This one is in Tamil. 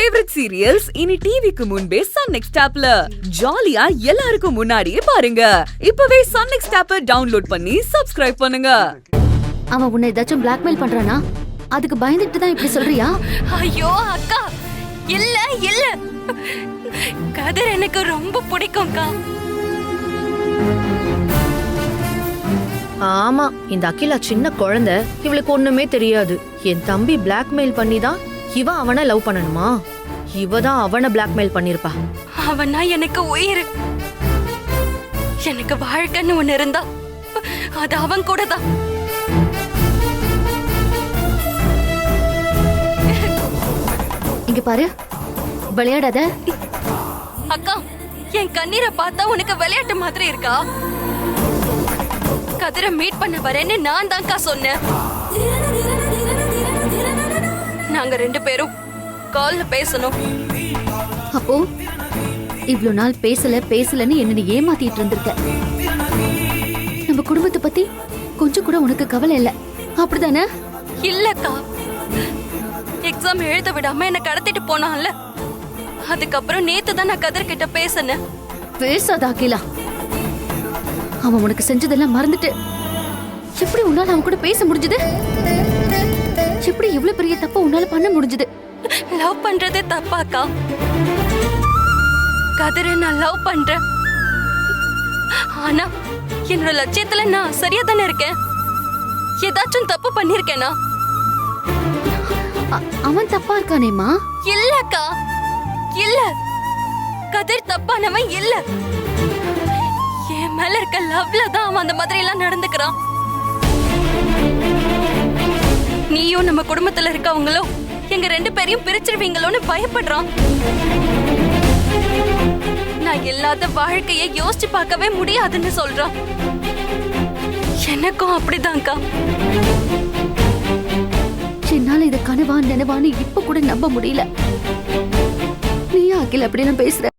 ஃபேவரட் சீரியல்ஸ் இனி டிவிக்கு முன்பே சன் நெக்ஸ்ட் ஆப்ல ஜாலியா எல்லாருக்கும் முன்னாடியே பாருங்க. இப்பவே சன் நெக்ஸ்ட் ஆப்பை டவுன்லோட் பண்ணி சப்ஸ்கிரைப் பண்ணுங்க. அவன் உன்னை ஏதாச்சும் பிளாக்மெயில் பண்றானா? அதுக்கு பயந்துட்டு தான் இப்படி சொல்றியா? ஐயோ அக்கா, இல்ல இல்ல, கதிர் எனக்கு ரொம்ப பிடிக்கும்க்கா. ஆமா, இந்த அகிலா சின்ன குழந்தை, இவளுக்கு ஒண்ணுமே தெரியாது. என் தம்பி பிளாக்மெயில் பண்ணி தான் இவ அவனை லவ் பண்ணணுமா? இவ தான் அவனை பிளாக்மெயில் பண்ணிருப்பா. அவனா எனக்கு உயிர். எனக்கு வாழ்க்கைன்னு ஒண்ணு இருந்தா அது அவன் கூட தான். இங்க பாரு, விளையாடாத. அக்கா, என் கண்ணீரை பார்த்தா உனக்கு விளையாட்டு மாதிரி இருக்கா? கதிரை மீட் பண்ண வரேன்னு நான் தான்க்கா சொன்னேன். நாங்க 2 பேரும் கால்ல பேசணும். அப்போ இவ்ளோ நாள் பேசலன்னு என்ன நீ ஏமாத்திட்டு இருந்திருக்க. நம்ம குடும்பத்தை பத்தி கொஞ்சம் கூட உனக்கு கவலை இல்ல, அப்படிதானே? இல்லக்கா, எக்ஸாம் எழுத விடாம என்ன கடத்திட்டு போனான்ல, அதுக்கப்புறம் நேத்து தான் நான் கதிர் கிட்ட பேசினேன். பேசாத அகிலா, அவன் உனக்கு செஞ்சதெல்லாம் மறந்துட்டு எப்படி உன்னால அவன் கூட பேச முடிஞ்சது? எப்படி இவ்வளவு பெரிய தப்ப உன்னால பண்ண முடிஞ்சது? லவ் பண்றது தப்பாக்கா? கதிரை நான் லவ் பண்றேன். ஆனா என்னோட லட்சியத்துல நான் சரியா தானே இருக்கேன். ஏதாச்சும் தப்பு பண்ணிருக்கேனா? அவன் தப்பா இருக்கானேமா? இல்லக்கா, இல்ல, கதிர் தப்பானவன் இல்ல. என் மேல இருக்க லவ்ல தான் அவன் அந்த மாதிரி எல்லாம் நடந்துக்கிறான். நீயும் நம்ம குடும்பத்துல இருக்கவங்களும் எங்க 2 பேரையும் பிரிச்சிருவீங்களோன்னு பயப்படுறான். நான் இல்லாத வாழ்க்கையை யோசிச்சு பார்க்கவே முடியாதுன்னு சொல்றான். எனக்கும் அப்படிதான்க்கா. என்னால இத கனவா நினைவான்னு இப்ப கூட நம்ப முடியல. நீ அகில அப்படின்னு பேசுற?